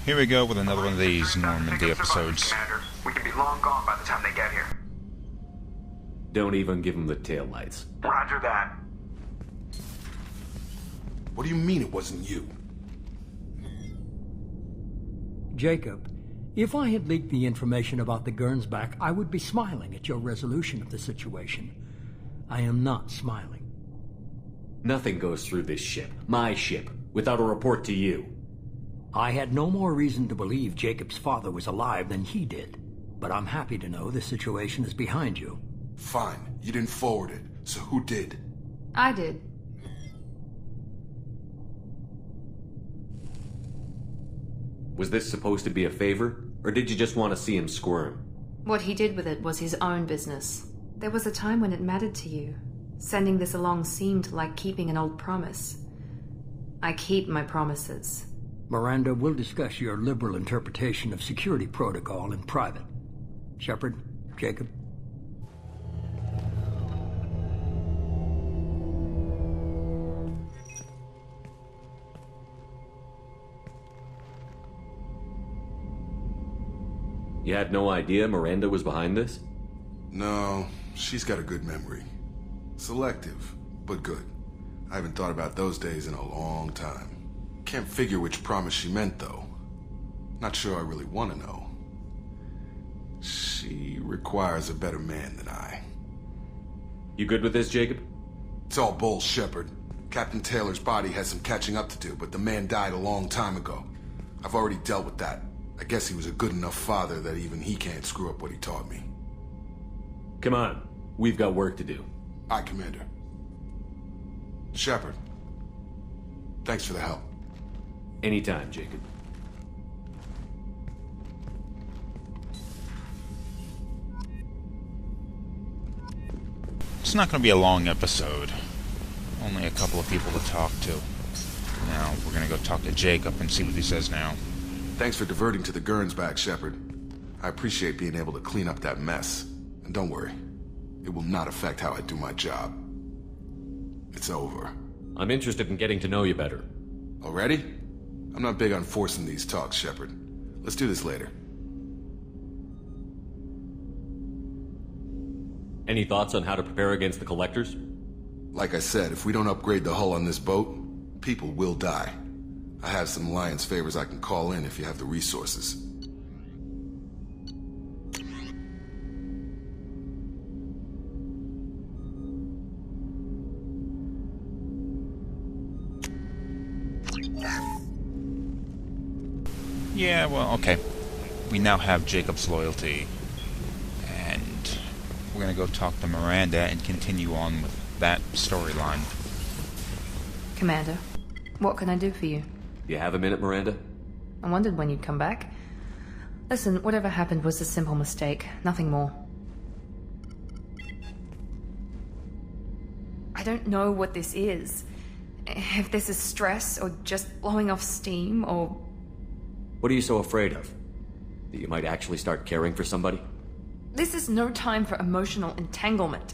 Here we go with another one of these Normandy episodes. Commander. We can be long gone by the time they get here. Don't even give them the taillights. Roger that. What do you mean it wasn't you? Jacob, if I had leaked the information about the Gernsback, I would be smiling at your resolution of the situation. I am not smiling. Nothing goes through this ship, my ship, without a report to you. I had no more reason to believe Jacob's father was alive than he did. But I'm happy to know the situation is behind you. Fine, you didn't forward it, so who did? I did. Was this supposed to be a favor, or did you just want to see him squirm? What he did with it was his own business. There was a time when it mattered to you. Sending this along seemed like keeping an old promise. I keep my promises. Miranda, we'll discuss your liberal interpretation of security protocol in private. Shepard, Jacob. You had no idea Miranda was behind this? No, she's got a good memory. Selective, but good. I haven't thought about those days in a long time. Can't figure which promise she meant, though. Not sure I really want to know. She requires a better man than I. You good with this, Jacob? It's all bull, Shepard. Captain Taylor's body has some catching up to do, but the man died a long time ago. I've already dealt with that. I guess he was a good enough father that even he can't screw up what he taught me. Come on, we've got work to do. Aye, Commander. Shepard, thanks for the help. Anytime, Jacob. It's not going to be a long episode. Only a couple of people to talk to. Now, we're going to go talk to Jacob and see what he says now. Thanks for diverting to the Gernsback, Shepard. I appreciate being able to clean up that mess. And don't worry, it will not affect how I do my job. It's over. I'm interested in getting to know you better. Already? I'm not big on forcing these talks, Shepard. Let's do this later. Any thoughts on how to prepare against the Collectors? Like I said, if we don't upgrade the hull on this boat, people will die. I have some Alliance favors I can call in if you have the resources. Yeah, well, okay. We now have Jacob's loyalty. And we're going to go talk to Miranda and continue on with that storyline. Commander, what can I do for you? You have a minute, Miranda? I wondered when you'd come back. Listen, whatever happened was a simple mistake, nothing more. I don't know what this is. If this is stress, or just blowing off steam, or... What are you so afraid of? That you might actually start caring for somebody? This is no time for emotional entanglement.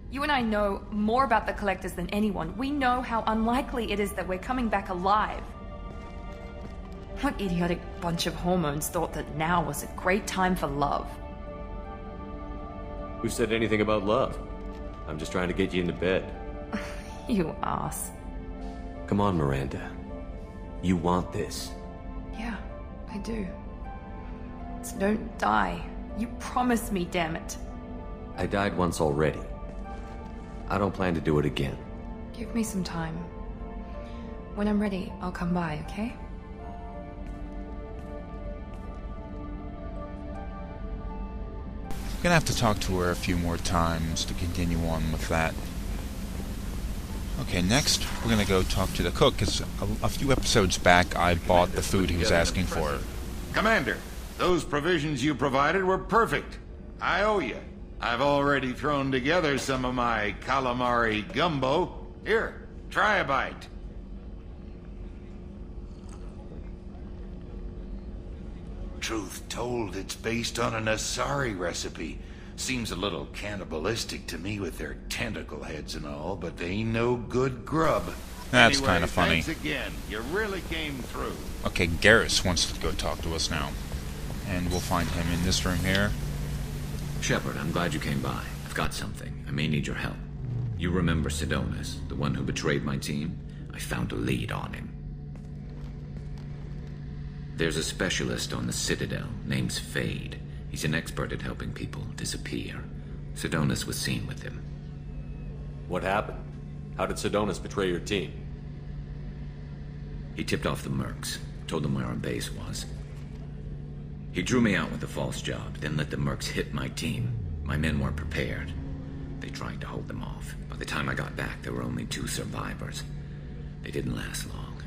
You and I know more about the Collectors than anyone. We know how unlikely it is that we're coming back alive. What idiotic bunch of hormones thought that now was a great time for love? Who said anything about love? I'm just trying to get you into bed. You ass. Come on, Miranda. You want this. Yeah, I do. So don't die. You promised me, damn it. I died once already. I don't plan to do it again. Give me some time. When I'm ready, I'll come by, okay? I'm going to have to talk to her a few more times to continue on with that. Okay, next we're going to go talk to the cook, because a few episodes back I bought the food he was asking for. Commander, those provisions you provided were perfect. I owe you. I've already thrown together some of my calamari gumbo. Here, try a bite. Truth told, it's based on an Asari recipe. Seems a little cannibalistic to me with their tentacle heads and all, but they ain't no good grub. That's Anyway, kind of funny. Thanks again. You really came through. Okay, Garrus wants to go talk to us now. And we'll find him in this room here. Shepard, I'm glad you came by. I've got something. I may need your help. You remember Sidonus, the one who betrayed my team? I found a lead on him. There's a specialist on the Citadel, named Fade. He's an expert at helping people disappear. Sidonus was seen with him. What happened? How did Sidonus betray your team? He tipped off the mercs, told them where our base was. He drew me out with a false job, then let the mercs hit my team. My men weren't prepared. They tried to hold them off. By the time I got back, there were only 2 survivors. They didn't last long.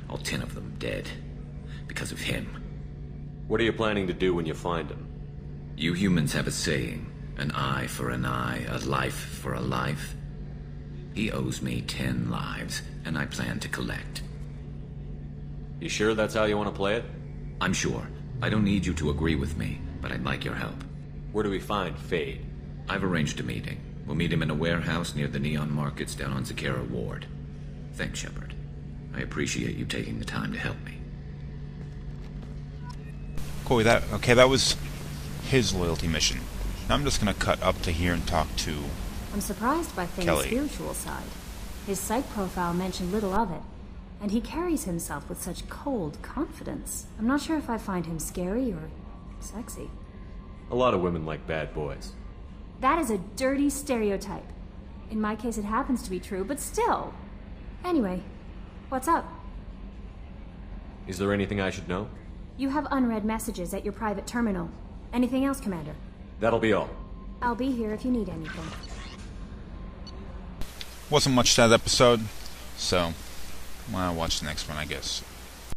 All 10 of them dead. Because of him. What are you planning to do when you find him? You humans have a saying, an eye for an eye, a life for a life. He owes me 10 lives, and I plan to collect. You sure that's how you want to play it? I'm sure. I don't need you to agree with me, but I'd like your help. Where do we find Fade? I've arranged a meeting. We'll meet him in a warehouse near the Neon Markets down on Zakera Ward. Thanks, Shepard. I appreciate you taking the time to help me. Cool, that was his loyalty mission. Now I'm just gonna cut up to here and talk to I'm surprised by Faye's Kelly. spiritual side. His psych profile mentioned little of it, and he carries himself with such cold confidence. I'm not sure if I find him scary or sexy. A lot of women like bad boys. That is a dirty stereotype. In my case, it happens to be true, but still. Anyway, what's up? Is there anything I should know? You have unread messages at your private terminal. Anything else, Commander? That'll be all. I'll be here if you need anything. Wasn't much to that episode, so I'll watch the next one, I guess.